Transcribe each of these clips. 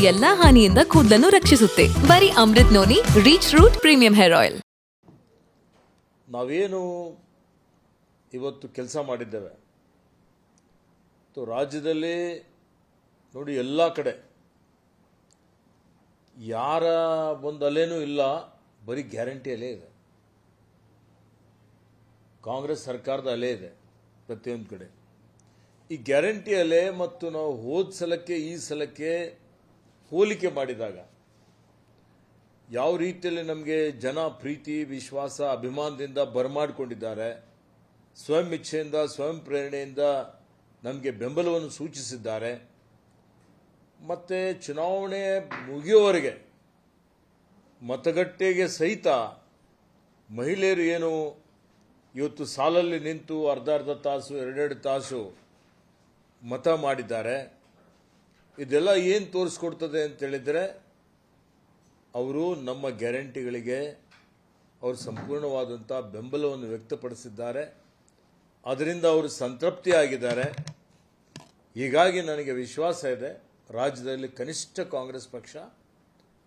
ಎಲ್ಲಾ ಹಾನಿಯಿಂದ ಕೂದಲನ್ನು ರಕ್ಷಿಸುತ್ತೆ. ಬರೀ Amrut noni reach root premium hair oil. ನಾವೇನು ಇವತ್ತು ಕೆಲಸ ಮಾಡಿದ್ದೇವೆ, ರಾಜ್ಯದಲ್ಲಿ ನೋಡಿ ಎಲ್ಲ ಕಡೆ ಯಾರ ಒಂದು ಅಲೆನೂ ಇಲ್ಲ, ಬರೀ ಗ್ಯಾರಂಟಿ ಅಲೆ ಇದೆ. ಕಾಂಗ್ರೆಸ್ ಸರ್ಕಾರದ ಅಲೆ ಇದೆ ಪ್ರತಿಯೊಂದು ಕಡೆ. ಈ ಗ್ಯಾರಂಟಿ ಅಲೆ ಮತ್ತು ನಾವು ಹೋದ ಸಲಕ್ಕೆ ಈ ಸಲಕ್ಕೆ ಹೋಲಿಕೆ ಮಾಡಿದಾಗ ಯಾವ ರೀತಿಯಲ್ಲಿ ನಮಗೆ ಜನ ಪ್ರೀತಿ ವಿಶ್ವಾಸ ಅಭಿಮಾನದಿಂದ ಬರಮಾಡಿಕೊಂಡಿದ್ದಾರೆ, ಸ್ವಯಂ ಇಚ್ಛೆಯಿಂದ ಸ್ವಯಂ ಪ್ರೇರಣೆಯಿಂದ ನಮಗೆ ಬೆಂಬಲವನ್ನು ಸೂಚಿಸಿದ್ದಾರೆ. ಮತ್ತು ಚುನಾವಣೆ ಮುಗಿಯುವವರೆಗೆ ಮತಗಟ್ಟೆಗೆ ಸಹಿತ ಮಹಿಳೆಯರು ಏನು ಇವತ್ತು ಸಾಲಲ್ಲಿ ನಿಂತು ಅರ್ಧ ತಾಸು ಎರಡೆರಡು ತಾಸು ಮತ ಮಾಡಿದ್ದಾರೆ. ಇದೆಲ್ಲ ಏನು ತೋರಿಸ್ಕೊಡ್ತದೆ ಅಂತೇಳಿದರೆ ಅವರು ನಮ್ಮ ಗ್ಯಾರಂಟಿಗಳಿಗೆ ಅವರು ಸಂಪೂರ್ಣವಾದಂಥ ಬೆಂಬಲವನ್ನು ವ್ಯಕ್ತಪಡಿಸಿದ್ದಾರೆ. ಅದರಿಂದ ಅವರು ಸಂತೃಪ್ತಿಯಾಗಿದ್ದಾರೆ. ಹೀಗಾಗಿ ನನಗೆ ವಿಶ್ವಾಸ ಇದೆ, ರಾಜ್ಯದಲ್ಲಿ ಕನಿಷ್ಠ ಕಾಂಗ್ರೆಸ್ ಪಕ್ಷ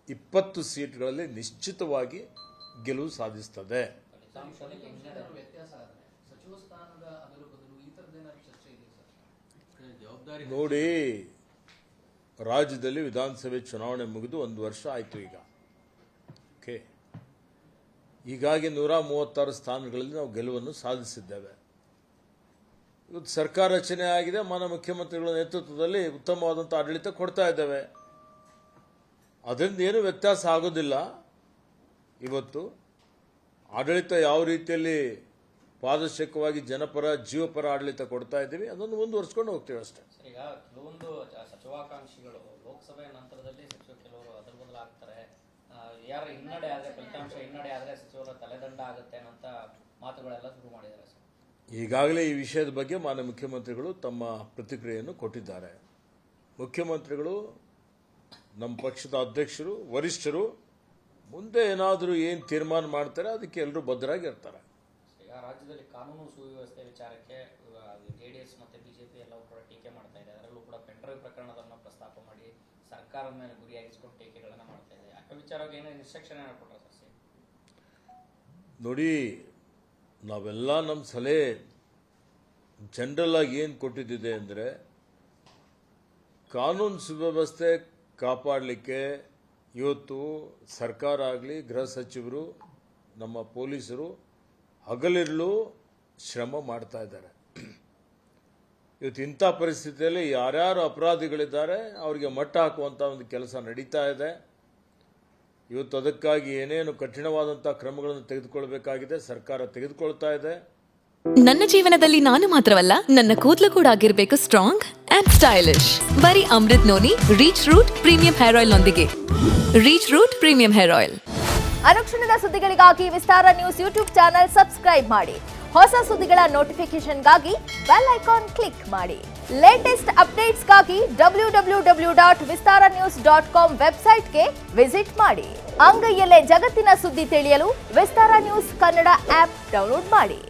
20 ಸೀಟ್ಗಳಲ್ಲಿ ನಿಶ್ಚಿತವಾಗಿ ಗೆಲುವು ಸಾಧಿಸುತ್ತದೆ. ನೋಡಿ, ರಾಜ್ಯದಲ್ಲಿ ವಿಧಾನಸಭೆ ಚುನಾವಣೆ ಮುಗಿದು 1 ವರ್ಷ ಆಯಿತು ಈಗ. ಓಕೆ, ಹೀಗಾಗಿ 136 ಸ್ಥಾನಗಳಲ್ಲಿ ನಾವು ಗೆಲುವನ್ನು ಸಾಧಿಸಿದ್ದೇವೆ. ಇವತ್ತು ಸರ್ಕಾರ ರಚನೆ ಆಗಿದೆ, ಮಾನ್ಯ ಮುಖ್ಯಮಂತ್ರಿಗಳ ನೇತೃತ್ವದಲ್ಲಿ ಉತ್ತಮವಾದಂಥ ಆಡಳಿತ ಕೊಡ್ತಾ ಇದ್ದೇವೆ. ಅದರಿಂದ ಏನು ವ್ಯತ್ಯಾಸ ಆಗೋದಿಲ್ಲ. ಇವತ್ತು ಆಡಳಿತ ಯಾವ ರೀತಿಯಲ್ಲಿ ಪಾರದರ್ಶಕವಾಗಿ ಜನಪರ ಜೀವಪರ ಆಡಳಿತ ಕೊಡ್ತಾ ಇದ್ದೀವಿ, ಅದನ್ನು ಮುಂದುವರಿಸ್ಕೊಂಡು ಹೋಗ್ತೀವಿ ಅಷ್ಟೇ. ಈಗ ಕೆಲವೊಂದು ಸಚಿವಾಕಾಂಕ್ಷಿಗಳು ಲೋಕಸಭೆ ನಂತರದಲ್ಲಿ ಕೆಲವರು ಅದರ ಬದಲಾಗ್ತಾರೆ, ಯಾರ ಹಿನ್ನಡೆ ಆದರೆ ಫಲಿತಾಂಶ ಹಿನ್ನಡೆ ಆದರೆ ಸಚಿವರ ತಲೆದಂಡ ಆಗುತ್ತೆ ಅಂತ ಮಾತುಗಳೆಲ್ಲ ಶುರು ಮಾಡಿದ್ದಾರೆ ಸರ್. ಈಗಾಗಲೇ ಈ ವಿಷಯದ ಬಗ್ಗೆ ಮಾನ್ಯ ಮುಖ್ಯಮಂತ್ರಿಗಳು ತಮ್ಮ ಪ್ರತಿಕ್ರಿಯೆಯನ್ನು ಕೊಟ್ಟಿದ್ದಾರೆ. ಮುಖ್ಯಮಂತ್ರಿಗಳು, ನಮ್ಮ ಪಕ್ಷದ ಅಧ್ಯಕ್ಷರು, ವರಿಷ್ಠರು ಮುಂದೆ ಏನಾದರೂ ಏನು ತೀರ್ಮಾನ ಮಾಡ್ತಾರೆ ಅದಕ್ಕೆ ಎಲ್ಲರೂ ಬದ್ಧರಾಗಿರ್ತಾರೆ. ಈಗ ರಾಜ್ಯದಲ್ಲಿ ಕಾನೂನು ಸುವ್ಯವಸ್ಥೆ ವಿಚಾರಕ್ಕೆ ಜೆಡಿಎಸ್ ಮತ್ತು ಬಿಜೆಪಿ ಎಲ್ಲವೂ ಕೂಡ ಟೀಕೆ ಮಾಡ್ತಾ ಇದೆ. ಅದರಲ್ಲೂ ಕೂಡ ಪೆಂಡ್ರೈವ್ ಪ್ರಕರಣವನ್ನು ಪ್ರಸ್ತಾಪ ಮಾಡಿ ಸರ್ಕಾರದ ಮೇಲೆ ಗುರಿಯಾಗಿಸಿಕೊಂಡು ಟೀಕೆಗಳನ್ನು ಮಾಡ್ತಾ ಇದೆ. ಆ ವಿಚಾರವಾಗಿ ಏನೇನು ಇನ್ಸ್ಟ್ರಕ್ಷನ್ ಕೊಟ್ಟರು ಸರ್? ನೋಡಿ, ನಾವೆಲ್ಲ ನಮ್ಮ ಸಲಹೆ ಜನರಲ್ ಆಗಿ ಏನು ಕೊಟ್ಟಿದ್ದಿದೆ ಅಂದರೆ, ಕಾನೂನು ಸುವ್ಯವಸ್ಥೆ ಕಾಪಾಡಲಿಕ್ಕೆ ಇವತ್ತು ಸರ್ಕಾರ ಆಗಲಿ, ಗೃಹ ಸಚಿವರು, ನಮ್ಮ ಪೊಲೀಸರು ಹಗಲಿರುಳು ಶ್ರಮ ಮಾಡ್ತಾ ಇದ್ದಾರೆ. ಇವತ್ತು ಇಂಥ ಪರಿಸ್ಥಿತಿಯಲ್ಲಿ ಯಾರ್ಯಾರು ಅಪರಾಧಿಗಳಿದ್ದಾರೆ ಅವರಿಗೆ ಮಟ್ಟ ಹಾಕುವಂಥ ಒಂದು ಕೆಲಸ ನಡೀತಾ ಇದೆ. ಇವತ್ತು ಅದಕ್ಕಾಗಿ ಏನೇನು ಕಠಿಣವಾದಂಥ ಕ್ರಮಗಳನ್ನು ತೆಗೆದುಕೊಳ್ಳಬೇಕಾಗಿದೆ ಸರ್ಕಾರ ತೆಗೆದುಕೊಳ್ತಾ ಇದೆ. ನನ್ನ ಜೀವನದಲ್ಲಿ ನಾನು ಮಾತ್ರವಲ್ಲ, ನನ್ನ ಕೂದಲು ಕೂಡ ಆಗಿರಬೇಕು ಸ್ಟ್ರಾಂಗ್ ಅಂಡ್ ಸ್ಟೈಲಿಶ್. ಬರೀ Amrut noni reach root premium hair oil ನೊಂದಿಗೆ. Reach root premium hair oil. ಅನುಕ್ಷಣದ ಸುದ್ದಿಗಳಿಗಾಗಿ Vistara news YouTube channel subscribe ಮಾಡಿ. ಹೊಸ ಸುದ್ದಿಗಳ ನೋಟಿಫಿಕೇಶನ್ಗಾಗಿ ಬೆಲ್ ಐಕಾನ್ ಕ್ಲಿಕ್ ಮಾಡಿ. ಲೇಟೆಸ್ಟ್ ಅಪ್ಡೇಟ್ಸ್ಗಾಗಿ www.vistaranews.com ವೆಬ್ಸೈಟ್ಗೆ ವಿಸಿಟ್ ಮಾಡಿ. ಅಂಗೈಯಲ್ಲೇ ಜಗತ್ತಿನ ಸುದ್ದಿ ತಿಳಿಯಲು Vistara news Kannada app download ಮಾಡಿ.